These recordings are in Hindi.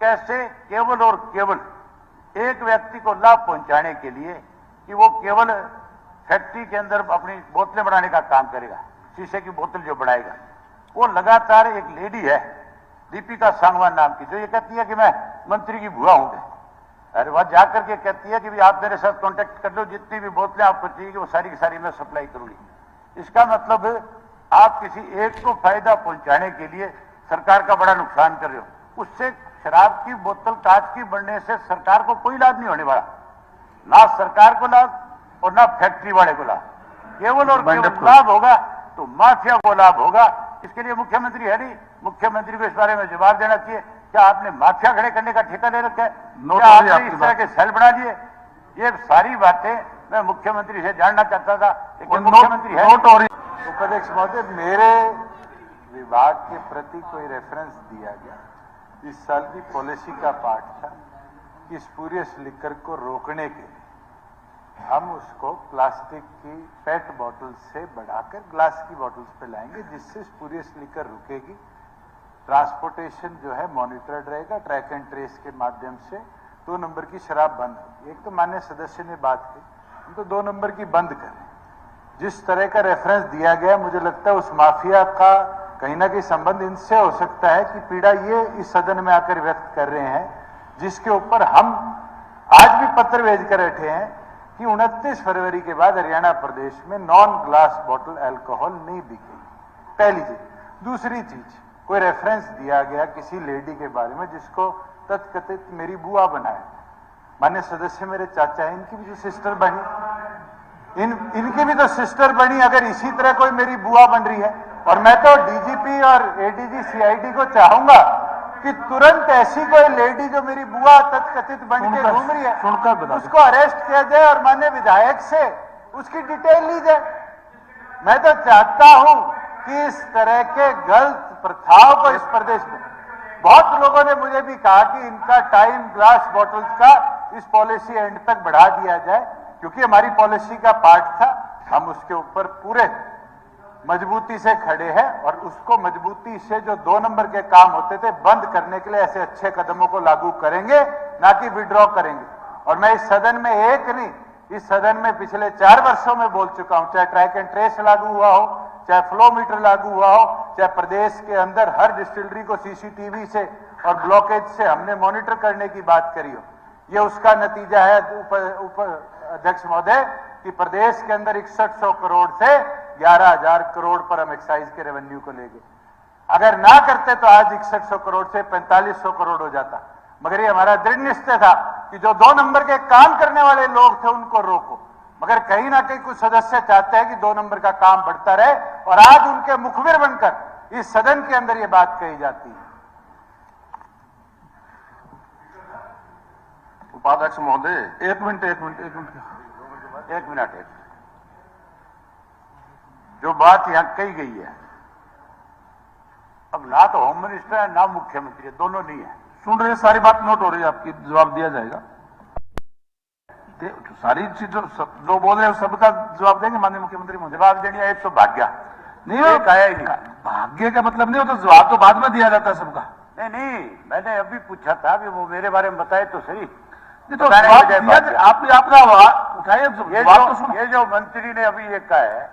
कैसे केवल और केवल एक व्यक्ति को लाभ पहुंचाने के लिए कि वो केवल फैक्ट्री के अंदर अपनी बोतलें बनाने का काम करेगा, शीशे की बोतल जो बनाएगा, वो लगातार एक लेडी है दीपिका सांगवान नाम की, जो ये कहती है कि मैं मंत्री की बुआ हूं। अरे वह जाकर के कहती है कि भी आप मेरे साथ कांटेक्ट कर लो, जितनी भी बोतलें आपको चाहिए वो सारी की सारी मैं सप्लाई करूंगी। इसका मतलब आप किसी एक को फायदा पहुंचाने के लिए सरकार का बड़ा नुकसान कर रहे हो। उससे शराब की बोतल कांच की बनने से सरकार को कोई लाभ नहीं होने वाला, ना सरकार को लाभ और ना फैक्ट्री वाले को लाभ। केवल और केवल लाभ होगा तो माफिया को लाभ होगा। इसके लिए मुख्यमंत्री है नहीं, मुख्यमंत्री को इस बारे में जवाब देना चाहिए। क्या आपने माफिया खड़े करने का ठेका ले रखा है? क्या आपने इस तरह के सेल बना लिए? ये सारी बातें मैं मुख्यमंत्री से जानना चाहता था, लेकिन मुख्यमंत्री है। उपाध्यक्ष महोदय, मेरे विभाग के प्रति कोई रेफरेंस दिया गया, इस साल की पॉलिसी का पार्ट था कि स्पूरियस लिकर को रोकने के लिए हम उसको प्लास्टिक की पेट बॉटल से बढ़ाकर ग्लास की बॉटल्स पे लाएंगे, जिससे स्पूरियस लिकर रुकेगी। ट्रांसपोर्टेशन जो है मॉनिटर्ड रहेगा, ट्रैक एंड ट्रेस के माध्यम से 2 नंबर की शराब बंद होगी। एक तो माननीय सदस्य ने बात की, हम तो 2 नंबर की बंद करें। जिस तरह का रेफरेंस दिया गया, मुझे लगता है उस माफिया का कहीं ना कहीं संबंध इनसे हो सकता है कि पीड़ा ये इस सदन में आकर व्यक्त कर रहे हैं, जिसके ऊपर हम आज भी पत्र भेज कर बैठे हैं कि 29 फरवरी के बाद हरियाणा प्रदेश में नॉन ग्लास बॉटल अल्कोहल नहीं बिकेगी। पहली चीज। दूसरी चीज, कोई रेफरेंस दिया गया किसी लेडी के बारे में जिसको तथकथित मेरी बुआ बनाया। मान्य सदस्य मेरे चाचा है, इनकी भी जो सिस्टर बनी, इनकी भी तो सिस्टर बनी। अगर इसी तरह कोई मेरी बुआ बन रही है, और मैं तो डीजीपी और एडीजी सीआईडी को चाहूंगा कि तुरंत ऐसी कोई लेडी जो मेरी बुआ तथकथित बन के घूम रही है उसको अरेस्ट किया जाए और माननीय विधायक से उसकी डिटेल ली जाए। मैं तो चाहता हूं कि इस तरह के गलत प्रथाओं को इस प्रदेश में, बहुत लोगों ने मुझे भी कहा कि इनका टाइम ग्लास बॉटल्स का इस पॉलिसी एंड तक बढ़ा दिया जाए, क्योंकि हमारी पॉलिसी का पार्ट था। हम उसके ऊपर पूरे मजबूती से खड़े हैं और उसको मजबूती से जो 2 नंबर के काम होते थे बंद करने के लिए ऐसे अच्छे कदमों को लागू करेंगे, ना कि विड्रॉ करेंगे। और मैं इस सदन में एक नहीं, इस सदन में पिछले 4 वर्षों में बोल चुका हूं, चाहे ट्रैक एंड ट्रेस लागू हुआ हो, चाहे फ्लो मीटर लागू हुआ हो, चाहे प्रदेश के अंदर हर डिस्टिलरी को सीसीटीवी से और ब्लॉकेज से हमने मॉनिटर करने की बात करी हो। ये उसका नतीजा है उप अध्यक्ष महोदय कि प्रदेश के अंदर 6100 करोड़ से 11,000 करोड़ पर हम एक्साइज के रेवेन्यू को ले गए। अगर ना करते तो आज 6100 करोड़ से 4500 करोड़ हो जाता। मगर ये हमारा दृढ़ निश्चय था कि जो 2 नंबर के काम करने वाले लोग थे उनको रोको। मगर कहीं ना कहीं कुछ सदस्य चाहते हैं कि 2 नंबर का काम बढ़ता रहे, और आज उनके मुखबिर बनकर इस सदन के अंदर ये बात कही जाती है। उपाध्यक्ष महोदय, एक मिनट। जो बात यहां कही गई है, अब ना तो होम मिनिस्टर है ना मुख्यमंत्री है, दोनों नहीं है। सुन रहे, सारी बात नोट हो रही है, आपकी जवाब दिया जाएगा। सारी चीज जो बोल रहे हैं सबका जवाब देंगे माननीय मुख्यमंत्री महोदय। जवाब देनी है तो भाग्य नहीं हो, भाग्य का मतलब नहीं हो, तो जवाब तो बाद में दिया जाता है सबका। नहीं, मैंने अभी पूछा था कि वो मेरे बारे में बताए तो सही। तो आपने अपना उठाइए। ये जो मंत्री ने अभी ये कहा है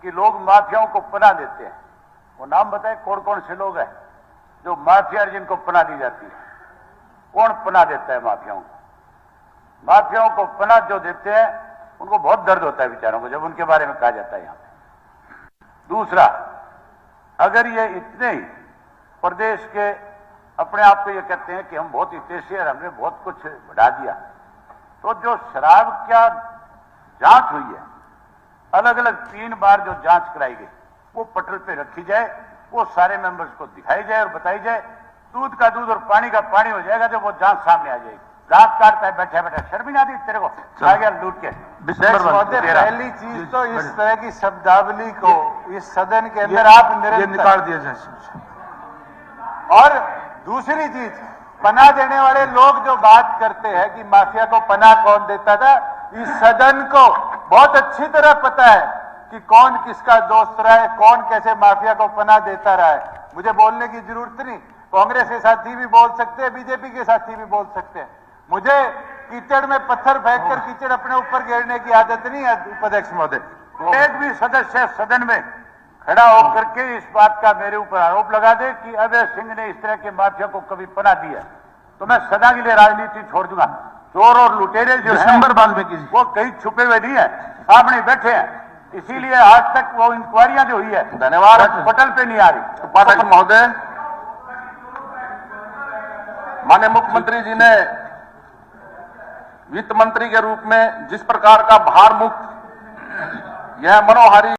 कि लोग माफियाओं को पनाह देते हैं, वो नाम बताए कौन कौन से लोग हैं जो माफिया जिनको पनाह दी जाती है? कौन पनाह देता है माफियाओं को? माफियाओं को पनाह जो देते हैं उनको बहुत दर्द होता है बेचारों को जब उनके बारे में कहा जाता है यहां पे। दूसरा, अगर ये इतने ही प्रदेश के अपने आप को ये कहते हैं कि हम बहुत हितैषी और हमने बहुत कुछ बढ़ा दिया, तो जो शराब क्या जांच हुई है, अलग अलग 3 बार जो जांच कराई गई, वो पटल पे रखी जाए, वो सारे मेंबर्स को दिखाई जाए और बताई जाए। दूध का दूध और पानी का पानी हो जाएगा जब वो जांच सामने आ जाएगी। दांत काटता है बैठे बैठे, शर्म नहीं आती तेरे को? आ गया लूट के। पहली चीज तो इस तरह की शब्दावली को इस सदन के अंदर आप निकाल दिया जाए। और दूसरी चीज, पनाह देने वाले लोग जो बात करते हैं कि माफिया को पनाह कौन देता था, इस सदन को बहुत अच्छी तरह पता है कि कौन किसका दोस्त रहा है, कौन कैसे माफिया को पनाह देता रहा है। मुझे बोलने की जरूरत नहीं। कांग्रेस के साथी भी बोल सकते हैं, बीजेपी के साथी भी बोल सकते हैं। मुझे कीचड़ में पत्थर फेंककर कीचड़ अपने ऊपर घेरने की आदत नहीं है उपाध्यक्ष महोदय। एक भी सदस्य सदन में खड़ा होकर के इस बात का मेरे ऊपर आरोप लगा दे कि अभय सिंह ने इस तरह के माफिया को कभी पनाह दिया तो मैं सदा के लिए राजनीति छोड़ दूंगा। चोर और लुटेरे जो दिसंबर वाल्मीकि जी वो कहीं छुपे हुए नहीं है, सामने बैठे हैं। इसीलिए आज तक वो इंक्वायरियां जो हुई है धन्यवाद। पटल पे नहीं आ रही। उपाध्यक्ष महोदय, माननीय मुख्यमंत्री जी ने वित्त मंत्री के रूप में जिस प्रकार का भार मुक्त यह मनोहारी